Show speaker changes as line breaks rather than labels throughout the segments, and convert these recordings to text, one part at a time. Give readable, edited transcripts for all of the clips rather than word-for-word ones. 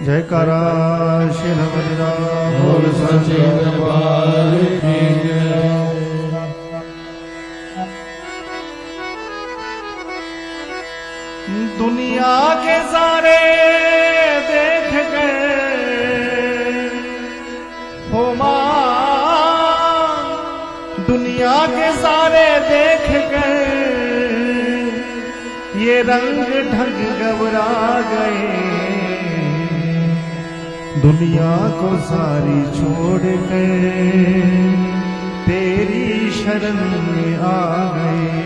जयकारा श्री राम
बोल सच्चे दरबार की जय।
दुनिया के सारे देख गए हो मां, दुनिया के सारे देख गए, ये रंग ढंग घबरा गए। दुनिया को सारी छोड़ के तेरी शरण में आ गए।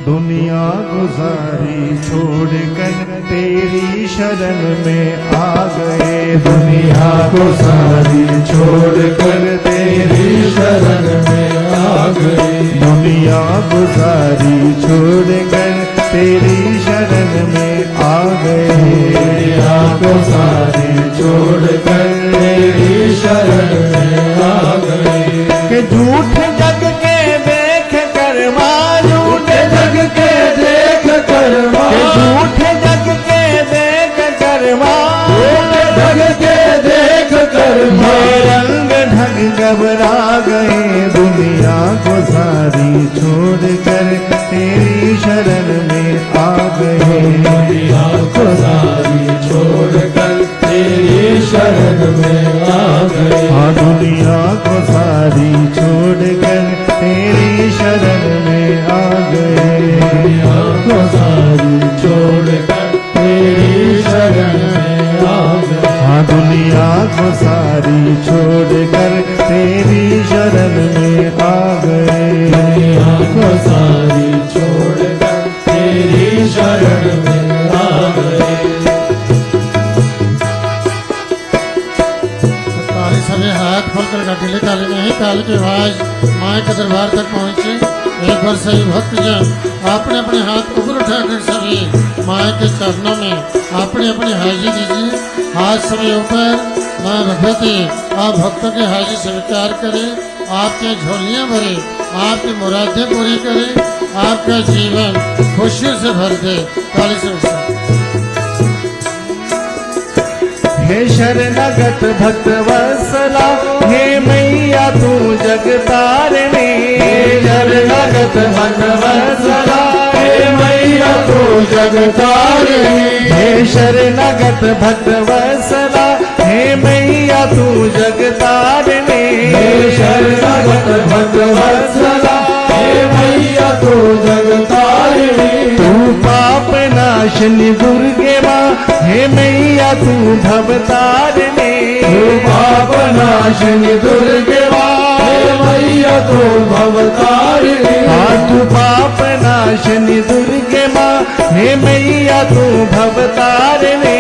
दुनिया को सारी छोड़ कर तेरी शरण में आ गए।
दुनिया को सारी छोड़ कर तेरी शरण में आ गए।
दुनिया को सारी छोड़ कर तेरी शरण में आ गए।
दुनिया को सारी छोड़ कर तेरी शरण में आ गए।
कि झूठ जग के देख कर मां, झूठ
जग के देख कर मां,
झूठ जग के देख कर मां,
जग के देख कर मां,
रंग ढंग घबरा गए। दुनिया को सारी छोड़ कर तेरी शरण में आ गए।
दुनिया को सारी छोड़ कर तेरी शरण में आ गए।
हाँ, दुनिया को सारी छोड़ कर तेरी शरण में आ गए।
दुनिया को सारी छोड़ कर तेरी शरण में आ गए।
हाँ, दुनिया को सारी छोड़ कर तेरी शरण में आ गए।
दुनिया को सारी छोड़ कर तेरी शरण में आ गए।
ताली सभी हाथ खोलकर गठिले ताली में ही ताली की आवाज माँ के दरबार तक पहुँचे। एक बार सही भक्त जन अपने अपने हाथ ऊपर उठाकर सभी माँ के चरणों में अपनी अपनी हाजिरी दीजिए। हाथ सभी ऊपर। माँ भगवती आप भक्तों की हाजिरी स्वीकार करे, आपके झोलियाँ भरे, आपकी मुरादें पूरी करे, आपका जीवन खुशियों से भर दे। ताली से
हे शरणागत भक्त वत्सला, हे मैया तू जगतारिणी।
शरणागत भक्त वत्सला, हे मैया तू जगतारिणी।
हे शरणागत भक्त वत्सला, हे मैया तू जगतारिणी।
हे शरणागत भक्त वत्सला, हे मैया तू जगतारिणी।
तू पाप नाशनी दुर्गे माँ, हे मैया तू भवतारिणी।
तू पाप नाशनी दुर्गे माँ, हे मैया तू भवतारिणी।
तू पाप नाशनी दुर्गे माँ, हे मैया तू भवतारिणी।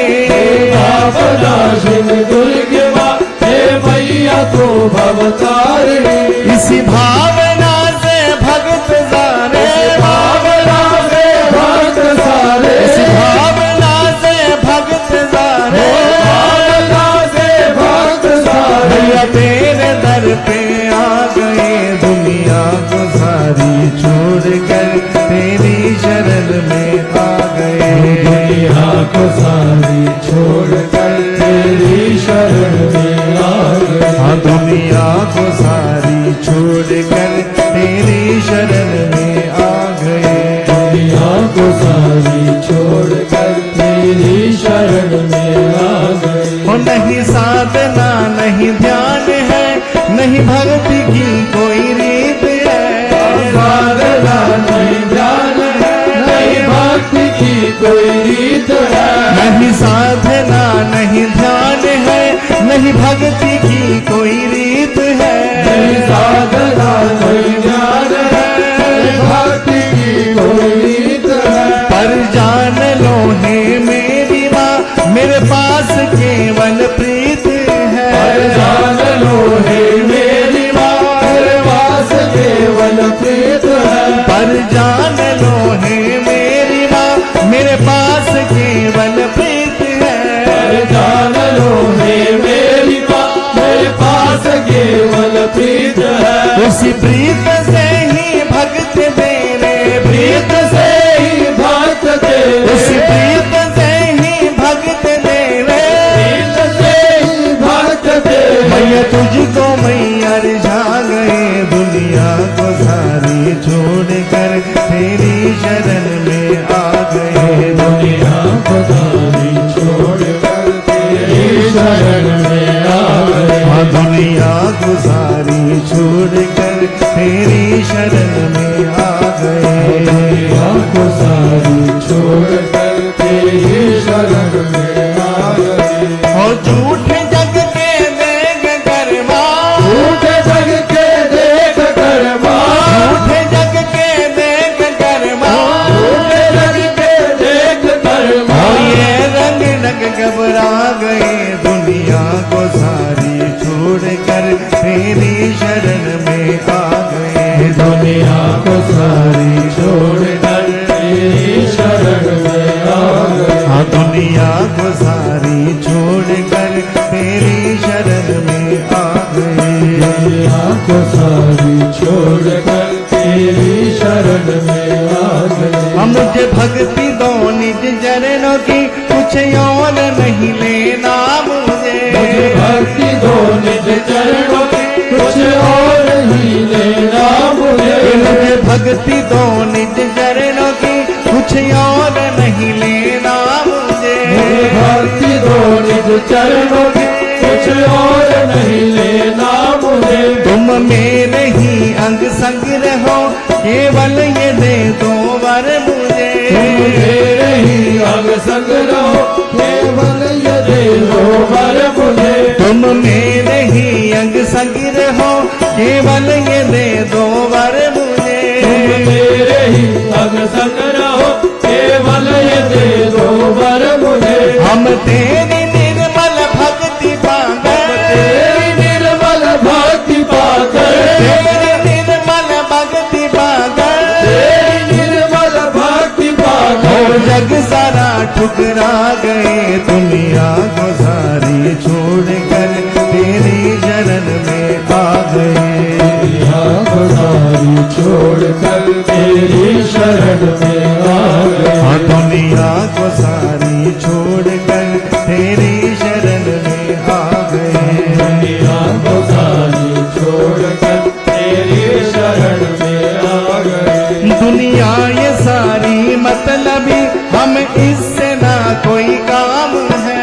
पाप नाशनी दुर्गे माँ, हे मैया तू भवतारिणी।
इसी भावना से भक्त सारे,
भावना से भक्त सारे,
इसी भावना से भक्त सारे,
भावना से भक्त सारे,
भैया तेरे दर पे आ गए। दुनिया को सारी छोड़ कर तेरी शरण में आ गए।
दुनिया को सारी छोड़ कर तेरी शरण में आ गए।
हाँ, दुनिया को सारी छोड़ कर तेरी शरण में आ गए।
दुनिया को सारी छोड़ कर तेरी शरण में आ गए।
और नहीं साधना नहीं ध्यान है, नहीं भक्ति की कोई रीत है।
साधना नहीं ध्यान है, नहीं भक्ति की कोई रीत है।
नहीं साधना नहीं ध्यान है, नहीं भक्ति की कोई रीत है।
नहीं साधना नहीं ध्यान है, नहीं भक्ति की कोई रीत है।
पर जान लो हे मेरी माँ, मेरे पास केवल प्रीत है।
पर जान लो हे मेरी माँ, मेरे पास केवल प्रीत है।
पर जान लो हे मेरी माँ, मेरे पास केवल प्रीत है।
पर जान लो हे मेरी माँ, मेरे पास केवल प्रीत है।
उसी प्रीत से ही भक्त तेरे,
प्रीत से ही भक्त तेरे,
उसी प्रीत से ही भक्त तेरे,
को सारी छोड़कर तेरी शरण में आ गए।
हाँ दुनिया को सारी छोड़कर तेरी शरण में आ गए।
दुनिया को सारी छोड़कर तेरी शरण में आ गए।
और झूठे जग के देख कर्मा,
झूठे जग के देख कर्मा,
झूठे जग के देख कर्मा,
झूठे जग के देख कर्मा।
और ये रंग रंग घबरा गए। दुनिया को सारी छोड़कर तेरी शरण में आ गए।
दुनिया को सारी छोड़कर तेरी शरण में आ गए।
हाँ दुनिया को सारी छोड़कर तेरी शरण में आ गए।
दुनिया को सारी छोड़कर तेरी शरण में आ गए।
हम मुझे भक्ति दो निज चरणों की, कुछ और नहीं लेना मुझे।
मुझे भक्ति दो निज चरणों की, कुछ और नहीं लेना मुझे।
मुझे भक्ति दो निज चरणों की, कुछ और नहीं लेना मुझे।
मुझे भक्ति दो निज चरणों की, कुछ और नहीं लेना मुझे।
तुम मेरे ही अंग संग रहो, केवल ये दे दो वर मुझे।
तुम मेरे ही अंग संग रहो, केवल ये दे दो वर मुझे।
तुम मेरे ही अंग संग रहो, केवल ये दे दो वर मुझे।
तुम मेरे ही अंग संग रहो, केवल ये दे दो वर मुझे।
हम तेरी निर्मल भक्ति पाकर,
तेरी निर्मल भक्ति पाकर,
तेरी निर्मल भक्ति पाकर,
तेरी निर्मल भक्ति पाकर।
और जग सारा ठुकरा गए। दुनिया को सारी छोड़कर तेरी शरण में आ गए।
दुनिया को सारी छोड़कर तेरी शरण में आ गए।
हाँ दुनिया को सारी छोड़कर तेरी शरण में आ गए।
दुनिया को सारी छोड़कर तेरी शरण में आ गए।
दुनिया ये सारी मतलबी, हम इससे ना कोई काम है।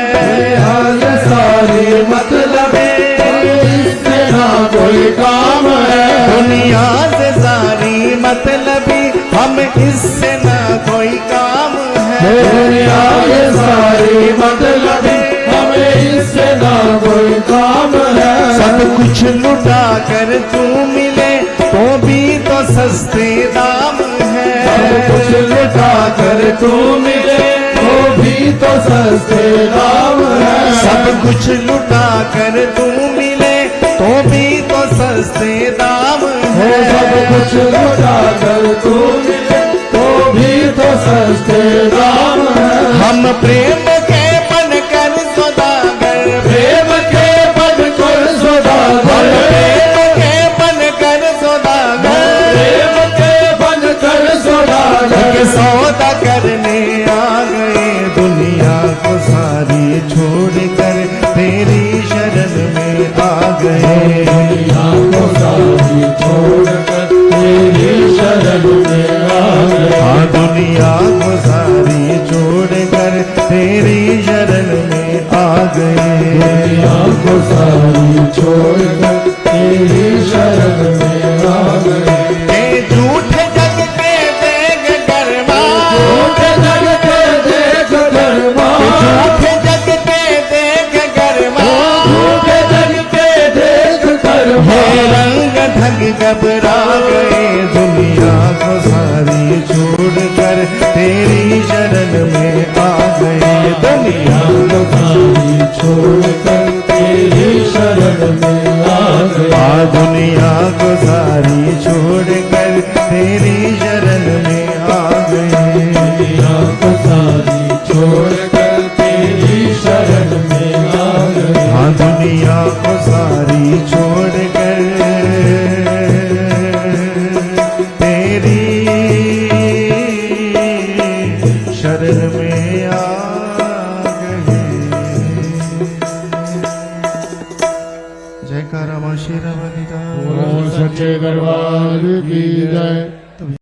ये सारी मतलब इससे ना कोई काम है।
दुनिया से सारी मतलबी, हम इससे ना कोई काम है।
दुनिया ये सारी मतलब हमें इससे ना कोई काम है।
सब कुछ लुटा कर तू मिले तो भी तो सस्ते दाम है।
सब कुछ लुटा कर तू मिले तो भी तो सस्ते दाम है।
सब कुछ लुटा कर तू मिले तो भी तो सस्ते दाम है।
सब कुछ लुटा कर तू मिले तो भी तो सस्ते दाम है।
हम प्रेम के बन कर सौदागर,
प्रेम के बन कर
हम
सौदागर,
प्रेम के बन कर सौदागर,
प्रेम के बन कर सौदागर।
के सौदा करने आ गए। दुनिया को सारी छोड़कर तेरी शरण में आ गए।
दुनिया को सारी छोड़कर तेरी शरण में आ गए।
हाँ दुनिया को सारी छोड़कर तेरी शरण में आ गए।
दुनिया को सारी छोड़कर तेरी शरण में आ गए।
ये झूठे जग के देख कर्मा,
झूठे जग के देख कर्मा,
झूठे जग के देख कर्मा,
झूठे जग के देख कर्मा।
हे रंग ढंग घबरा गए। दुनिया को सारी छोड़कर तेरी शरण में आ गए। दुनिया
को सारी छोड़कर तेरी शरण में आ गए।
आ दुनिया को सारी छोड़कर तेरी शरण में आ गए।
दुनिया को सारी छोड़कर तेरी शरण में आ गए।
हाँ दुनिया को सारी छोड़कर तेरी शरण में आ गए। जयकारा मां शेरा वाली दा।
सच्चे दरबार की जय।